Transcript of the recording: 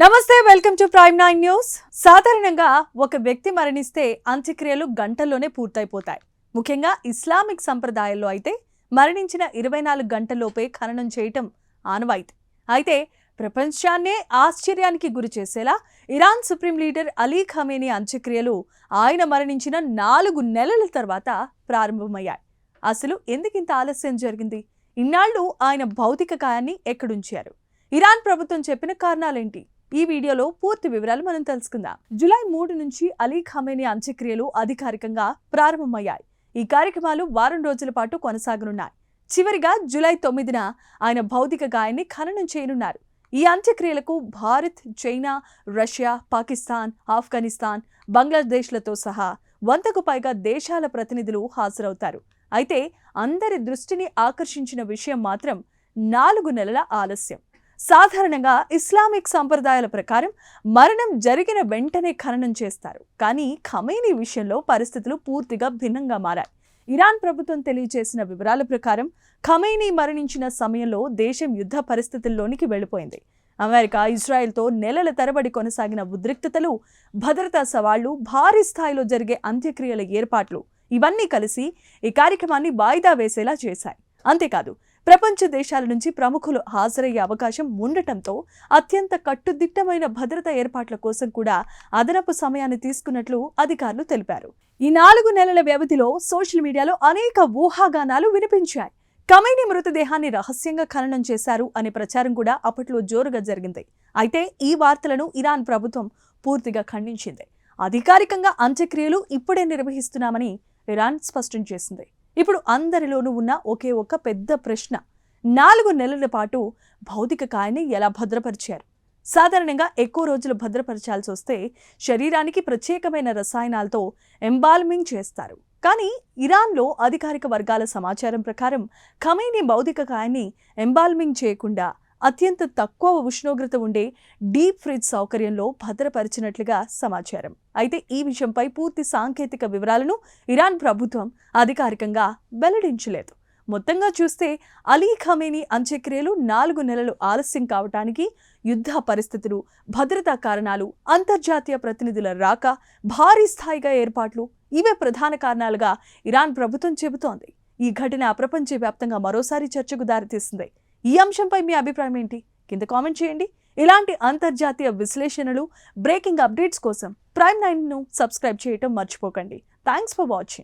నమస్తే, welcome to prime 9 news. సాధారణంగా ఒక వ్యక్తి మరణిస్తే అంత్యక్రియలు గంటల్లోనే పూర్తయిపోతాయి. ముఖ్యంగా ఇస్లామిక్ సంప్రదాయాల్లో అయితే మరణించిన 24 గంటల్లోపే ఖననం చేయటం ఆనవాయితీ. అయితే ప్రపంచాన్నే ఆశ్చర్యానికి గురి చేసేలా Iran supreme leader Ali Khamenei అంత్యక్రియలు ఆయన మరణించిన 4 నెలల తర్వాత ప్రారంభమయ్యాయి. అసలు ఎందుకింత ఆలస్యం జరిగింది? ఇన్నాళ్లు ఆయన భౌతిక కాయాన్ని ఎక్కడుంచారు? ఇరాన్ ప్రభుత్వం చెప్పిన కారణాలేంటి? ఈ వీడియోలో పూర్తి వివరాలు మనం తెలుసుకుందాం. జూలై 3 నుంచి అలీ ఖమేనీ అంత్యక్రియలు అధికారికంగా ప్రారంభమయ్యాయి. ఈ కార్యక్రమాలు వారం రోజుల పాటు కొనసాగనున్నాయి. చివరిగా జూలై 9న ఆయన భౌతిక కాయాన్ని ఖననం చేయనున్నారు. ఈ అంత్యక్రియలకు భారత్, చైనా, రష్యా, పాకిస్తాన్, ఆఫ్ఘనిస్తాన్, బంగ్లాదేశ్లతో సహా 100కు పైగా దేశాల ప్రతినిధులు హాజరవుతారు. అయితే అందరి దృష్టిని ఆకర్షించిన విషయం మాత్రం 4 నెలల ఆలస్యం. సాధారణంగా ఇస్లామిక్ సంప్రదాయాల ప్రకారం మరణం జరిగిన వెంటనే ఖననం చేస్తారు. కానీ ఖమేనీ విషయంలో పరిస్థితులు పూర్తిగా భిన్నంగా మారాయి. ఇరాన్ ప్రభుత్వం తెలియజేసిన వివరాల ప్రకారం ఖమేనీ మరణించిన సమయంలో దేశం యుద్ధ పరిస్థితుల్లోనికి వెళ్లిపోయింది. అమెరికా, ఇజ్రాయెల్తో నెలల తరబడి కొనసాగిన ఉద్రిక్తతలు, భద్రతా సవాళ్లు, భారీ స్థాయిలో జరిగే అంత్యక్రియల ఏర్పాట్లు ఇవన్నీ కలిసి ఈ కార్యక్రమాన్ని వాయిదా వేసేలా చేశాయి. అంతేకాదు, ప్రపంచ దేశాల నుంచి ప్రముఖులు హాజరయ్యే అవకాశం ఉండటంతో అత్యంత కట్టుదిట్టమైన భద్రతా ఏర్పాట్ల కోసం కూడా అదనపు సమయాన్ని తీసుకున్నట్లు అధికారులు తెలిపారు. ఈ 4 నెలల వ్యవధిలో సోషల్ మీడియాలో అనేక ఊహాగానాలు వినిపించాయి. ఖమేనీ మృతదేహాన్ని రహస్యంగా ఖననం చేశారు అనే ప్రచారం కూడా అప్పట్లో జోరుగా జరిగింది. అయితే ఈ వార్తలను ఇరాన్ ప్రభుత్వం పూర్తిగా ఖండించింది. అధికారికంగా అంత్యక్రియలు ఇప్పుడే నిర్వహిస్తున్నామని ఇరాన్ స్పష్టం చేసింది. ఇప్పుడు అందరిలోనూ ఉన్న ఒకే ఒక పెద్ద ప్రశ్న, 4 నెలల పాటు భౌతిక కాయాన్ని ఎలా భద్రపరిచారు? సాధారణంగా ఎక్కువ రోజులు భద్రపరచాల్సి వస్తే శరీరానికి ప్రత్యేకమైన రసాయనాలతో ఎంబాల్మింగ్ చేస్తారు. కానీ ఇరాన్లో అధికారిక వర్గాల సమాచారం ప్రకారం ఖమేనీ భౌతిక కాయాన్ని ఎంబాల్మింగ్ చేయకుండా అత్యంత తక్కువ ఉష్ణోగ్రత ఉండే డీప్ ఫ్రిడ్జ్ సౌకర్యంలో భద్రపరిచినట్లుగా సమాచారం. అయితే ఈ విషయంపై పూర్తి సాంకేతిక వివరాలను ఇరాన్ ప్రభుత్వం అధికారికంగా వెల్లడించలేదు. మొత్తంగా చూస్తే అలీ ఖమేనీ అంత్యక్రియలు 4 నెలలు ఆలస్యం కావటానికి యుద్ధ పరిస్థితులు, భద్రతా కారణాలు, అంతర్జాతీయ ప్రతినిధుల రాక, భారీ స్థాయిగా ఏర్పాట్లు ఇవే ప్రధాన కారణాలుగా ఇరాన్ ప్రభుత్వం చెబుతోంది. ఈ ఘటన ప్రపంచవ్యాప్తంగా మరోసారి చర్చకు దారితీస్తుంది. ఈ అంశంపై మీ అభిప్రాయం ఏంటి? కింద కామెంట్ చేయండి. ఇలాంటి అంతర్జాతీయ విశ్లేషణలు, బ్రేకింగ్ అప్డేట్స్ కోసం ప్రైమ్ 9ను సబ్స్క్రైబ్ చేయటం మర్చిపోకండి. Thanks for watching.